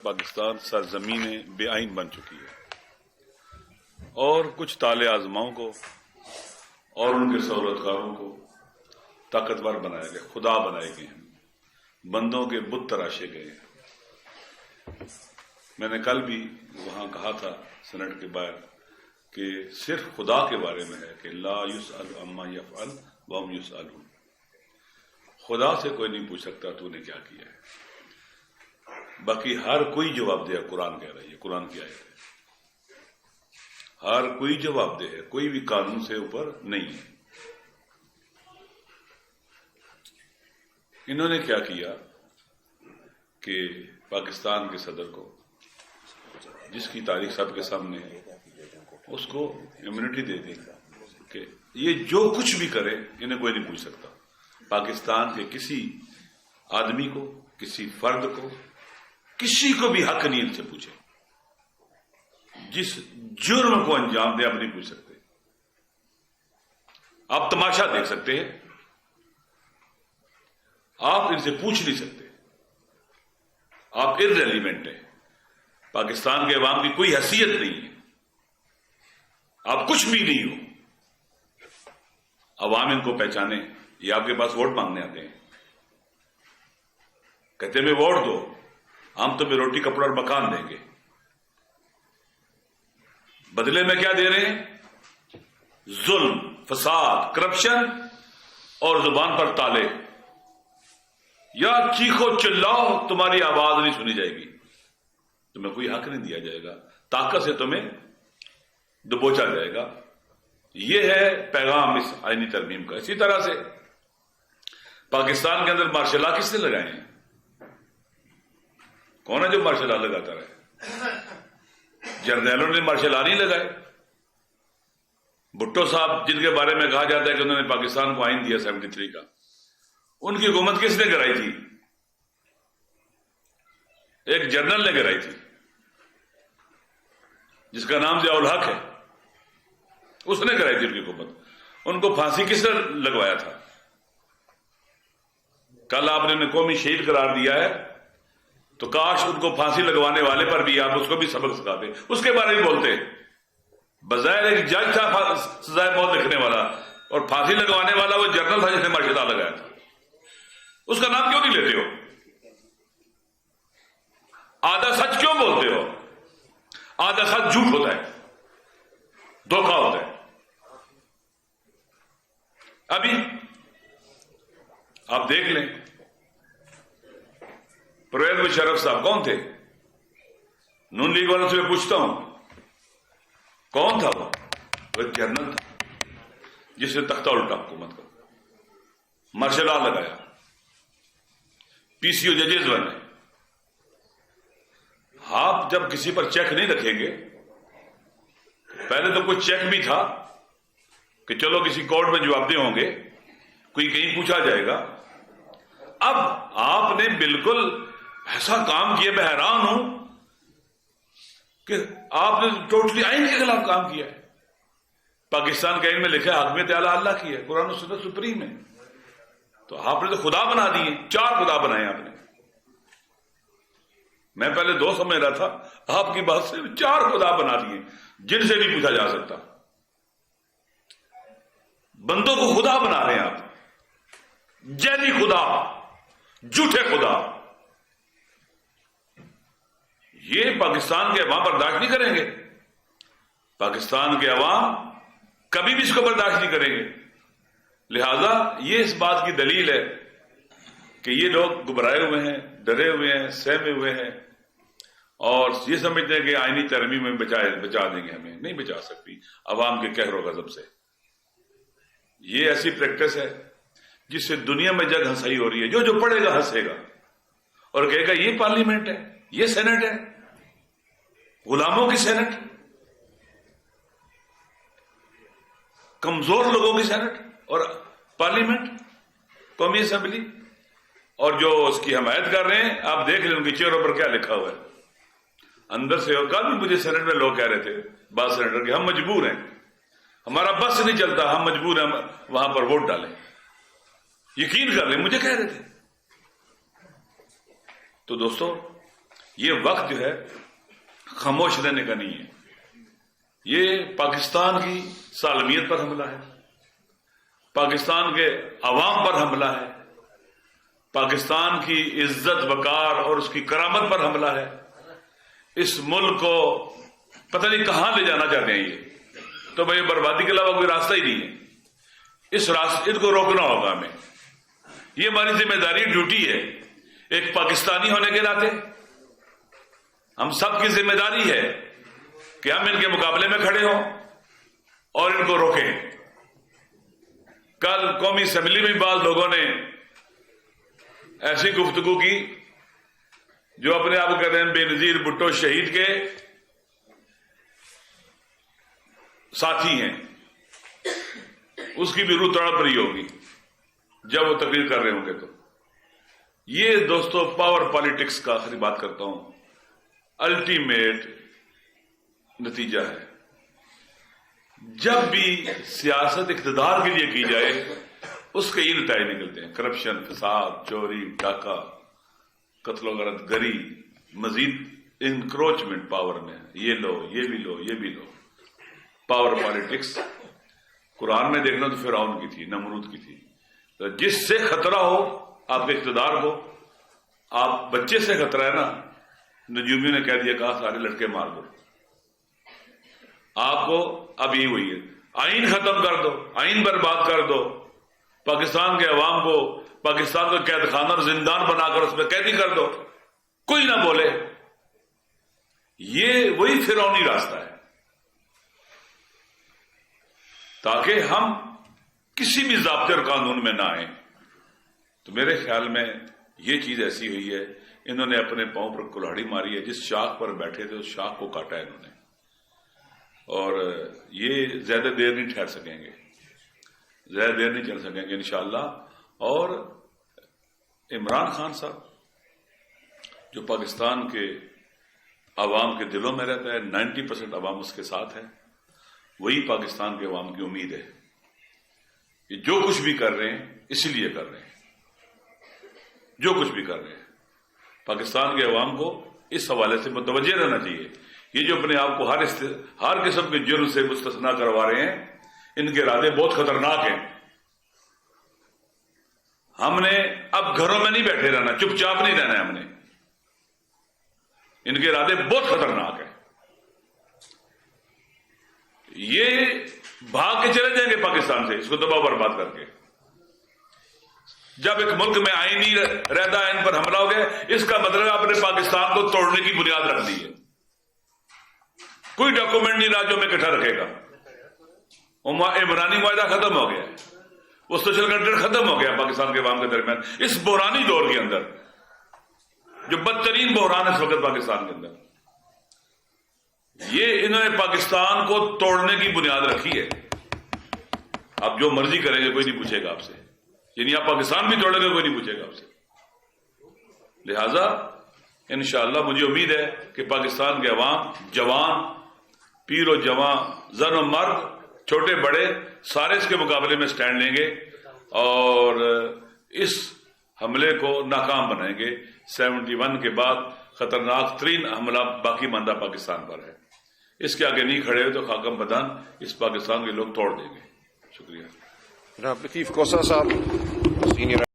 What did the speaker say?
پاکستان سرزمین بے آئین بن چکی ہے اور کچھ طالع آزماؤں کو اور ان کے سہولتکاروں کو طاقتور بنایا گیا، خدا بنائے گئے ہیں، بندوں کے بت تراشے گئے ہیں۔ میں نے کل بھی وہاں کہا تھا سینٹ کے باہر کہ صرف خدا کے بارے میں ہے کہ لا یسأل عما یفعل وهم یسألون، خدا سے کوئی نہیں پوچھ سکتا تو نے کیا کیا ہے، باقی ہر کوئی جواب دے۔ قرآن کہہ رہی ہے، قرآن کی آیت ہے، ہر کوئی جواب دے ہے، کوئی بھی قانون سے اوپر نہیں ہے۔ انہوں نے کیا کیا کہ پاکستان کے صدر کو، جس کی تاریخ سب کے سامنے ہے، اس کو امیونٹی دے دی کہ یہ جو کچھ بھی کرے انہیں کوئی نہیں پوچھ سکتا۔ پاکستان کے کسی آدمی کو، کسی فرد کو، کسی کو بھی حق نہیں ان سے پوچھے، جس جرم کو انجام دے آپ نہیں پوچھ سکتے۔ آپ تماشا دیکھ سکتے ہیں، آپ ان سے پوچھ نہیں سکتے، آپ ارریلیونٹ ہیں، پاکستان کے عوام کی کوئی حیثیت نہیں ہے، آپ کچھ بھی نہیں ہو۔ عوام ان کو پہچانے، یہ آپ کے پاس ووٹ مانگنے آتے ہیں، کہتے ہیں میں ووٹ دو، ہم تمہیں روٹی کپڑا اور مکان دیں گے، بدلے میں کیا دے رہے ہیں؟ ظلم، فساد، کرپشن اور زبان پر تالے۔ یا چیخو چلاؤ، تمہاری آواز نہیں سنی جائے گی، تمہیں کوئی حق نہیں دیا جائے گا، طاقت سے تمہیں دبوچا جائے گا۔ یہ ہے پیغام اس آئینی ترمیم کا۔ اسی طرح سے پاکستان کے اندر مارشل لا کس نے لگائے ہیں؟ کون ہے جو مارشل لا لگاتا رہے؟ جرنیلوں نے مارشل لا نہیں لگائے۔ بھٹو صاحب جن کے بارے میں کہا جاتا ہے کہ انہوں نے پاکستان کو آئین دیا 73 کا، ان کی حکومت کس نے کرائی تھی؟ ایک جنرل نے کرائی تھی جس کا نام ضیاء الحق ہے، اس نے کرائی تھی ان کی حکومت۔ ان کو پھانسی کس نے لگوایا تھا؟ کل آپ نے انہیں قومی شہید قرار دیا ہے، تو کاش ان کو پھانسی لگوانے والے پر بھی آپ اس کو بھی سبق سکھاتے، اس کے بارے میں بولتے۔ بظاہر ایک جج تھا سزائے موت لکھنے والا، اور پھانسی لگوانے والا وہ جنرل تھا جس نے مارشل لا لگایا تھا، اس کا نام کیوں نہیں لیتے ہو؟ آدھا سچ کیوں بولتے ہو؟ آدھا سچ جھوٹ ہوتا ہے، دھوکہ ہوتا ہے۔ ابھی آپ دیکھ لیں، پرویز مشرف صاحب کون تھے؟ نون لیگ والوں سے میں پوچھتا ہوں کون تھا وہ جنرل تھا جس نے تختہ الٹا حکومت کا، مارشل لا لگایا، پی سی او ججز بنے۔ آپ جب کسی پر چیک نہیں رکھیں گے، پہلے تو کوئی چیک بھی تھا کہ چلو کسی کورٹ میں جواب دہ ہوں گے، کوئی کہیں پوچھا جائے گا۔ اب آپ نے بالکل ایسا کام کیا، میں حیران ہوں کہ آپ نے ٹوٹلی آئین کے خلاف کام کیا ہے۔ پاکستان کے آئین میں لکھا ہے حاکمیت اعلیٰ اللہ کی ہے، قرآن و سنت سپریم ہے، تو آپ نے تو خدا بنا دیے، 4 خدا بنائے آپ نے۔ میں پہلے 2 سمجھ رہا تھا، آپ کی بات سے 4 خدا بنا دیے جن سے نہیں پوچھا جا سکتا۔ بندوں کو خدا بنا رہے ہیں آپ، جعلی خدا، جھوٹے خدا۔ یہ پاکستان کے عوام برداشت نہیں کریں گے، پاکستان کے عوام کبھی بھی اس کو برداشت نہیں کریں گے۔ لہذا یہ اس بات کی دلیل ہے کہ یہ لوگ گھبرائے ہوئے ہیں، ڈرے ہوئے ہیں، سہمے ہوئے ہیں، اور یہ سمجھتے ہیں کہ آئینی ترمیم میں بچا دیں گے، ہمیں نہیں بچا سکتی عوام کے قہر و غضب سے۔ یہ ایسی پریکٹس ہے جس سے دنیا میں جگ ہنسائی ہو رہی ہے۔ جو پڑھے گا ہنسے گا اور کہے گا یہ پارلیمنٹ ہے، یہ سینٹ ہے، غلاموں کی سینٹ، کمزور لوگوں کی سینٹ اور پارلیمنٹ، قومی اسمبلی، اور جو اس کی حمایت کر رہے ہیں آپ دیکھ لیں ان کی چہروں پر کیا لکھا ہوا ہے اندر سے۔ اور کل بھی مجھے سینٹ میں لوگ کہہ رہے تھے، بعض سینیٹر کہ ہم مجبور ہیں، ہمارا بس نہیں چلتا، ہم مجبور ہیں وہاں پر ووٹ ڈالیں، یقین کر لیں، مجھے کہہ رہے تھے۔ تو دوستو یہ وقت جو ہے خاموش رہنے کا نہیں ہے. یہ پاکستان کی سالمیت پر حملہ ہے، پاکستان کے عوام پر حملہ ہے، پاکستان کی عزت وقار اور اس کی کرامت پر حملہ ہے. اس ملک کو پتہ نہیں کہاں لے جانا چاہتے ہیں یہ تو بھائی بربادی کے علاوہ کوئی راستہ ہی نہیں ہے. اس راستے کو روکنا ہوگا ہمیں. یہ ہماری ذمہ داری ڈیوٹی ہے. ایک پاکستانی ہونے کے ناطے ہم سب کی ذمہ داری ہے کہ ہم ان کے مقابلے میں کھڑے ہوں اور ان کو روکیں. کل قومی اسمبلی میں بعض لوگوں نے ایسی گفتگو کی جو اپنے آپ کو کہتے ہیں بے نظیر بھٹو شہید کے ساتھی ہیں. اس کی بھی روح تڑپ رہی ہوگی جب وہ تقریر کر رہے ہوں گے. تو یہ دوستو پاور پالیٹکس کا آخری بات کرتا ہوں، الٹیمیٹ نتیجہ ہے. جب بھی سیاست اقتدار کے لیے کی جائے اس کے یہ نتائج نکلتے ہیں: کرپشن، فساد، چوری، ڈاکہ، قتل و غارت گری، مزید انکروچمنٹ پاور میں، یہ لو، یہ بھی لو، یہ بھی لو. پاور پالیٹکس قرآن میں دیکھنا تو فرعون کی تھی، نمرود کی تھی. تو جس سے خطرہ ہو آپ کے اقتدار کو، آپ بچے سے خطرہ ہے نا، نجومی نے کہہ دیا کہا سارے لڑکے مار دو. آپ کو اب یہی ہوئی ہے، آئین ختم کر دو، آئین برباد کر دو، پاکستان کے عوام کو پاکستان کو قید خانہ اور زندان بنا کر اس میں قیدی کر دو، کوئی نہ بولے. یہ وہی فرعونی راستہ ہے تاکہ ہم کسی بھی ضابطے اور قانون میں نہ آئیں. تو میرے خیال میں یہ چیز ایسی ہوئی ہے، انہوں نے اپنے پاؤں پر کلہاڑی ماری ہے. جس شاخ پر بیٹھے تھے اس شاخ کو کاٹا ہے انہوں نے، اور یہ زیادہ دیر نہیں ٹھہر سکیں گے، زیادہ دیر نہیں چل سکیں گے انشاءاللہ. اور عمران خان صاحب جو پاکستان کے عوام کے دلوں میں رہتا ہے، 90% عوام اس کے ساتھ ہے، وہی پاکستان کے عوام کی امید ہے. یہ جو کچھ بھی کر رہے ہیں اسی لیے کر رہے ہیں، جو کچھ بھی کر رہے ہیں پاکستان کے عوام کو اس حوالے سے متوجہ رہنا چاہیے. یہ جو اپنے آپ کو ہر قسم کے جرم سے مستثنا کروا رہے ہیں، ان کے ارادے بہت خطرناک ہیں. ہم نے اب گھروں میں نہیں بیٹھے رہنا، چپ چاپ نہیں رہنا ہے. ہم نے ان کے ارادے بہت خطرناک ہیں. یہ بھاگ کے چلے جائیں گے پاکستان سے، اس کو تباہ برباد کر کے. جب ایک ملک میں آئینی رہتا ہے ان پر حملہ ہو گیا، اس کا مطلب آپ نے پاکستان کو توڑنے کی بنیاد رکھ دی ہے. کوئی ڈاکومنٹ نہیں راجوں میں اکٹھا رکھے گا. عمرانی معاہدہ ختم ہو گیا، وہ سوشل کنٹریکٹ ختم ہو گیا پاکستان کے عوام کے درمیان. اس بحرانی دور کے اندر جو بدترین بحران ہے اس وقت پاکستان کے اندر، یہ انہوں نے پاکستان کو توڑنے کی بنیاد رکھی ہے. آپ جو مرضی کریں گے کوئی نہیں پوچھے گا آپ سے، یعنی آپ پاکستان بھی توڑیں گے کوئی نہیں پوچھے گا آپ سے. لہذا انشاءاللہ مجھے امید ہے کہ پاکستان کے عوام، جوان، پیر و جوان، زن و مرد، چھوٹے بڑے، سارے اس کے مقابلے میں سٹینڈ لیں گے اور اس حملے کو ناکام بنائیں گے. 71 کے بعد خطرناک ترین حملہ باقی ماندہ پاکستان پر ہے. اس کے آگے نہیں کھڑے ہوئے تو خاکم بدن اس پاکستان کے لوگ توڑ دیں گے. شکریہ. جناب لطیف کوسا صاحب، سینئر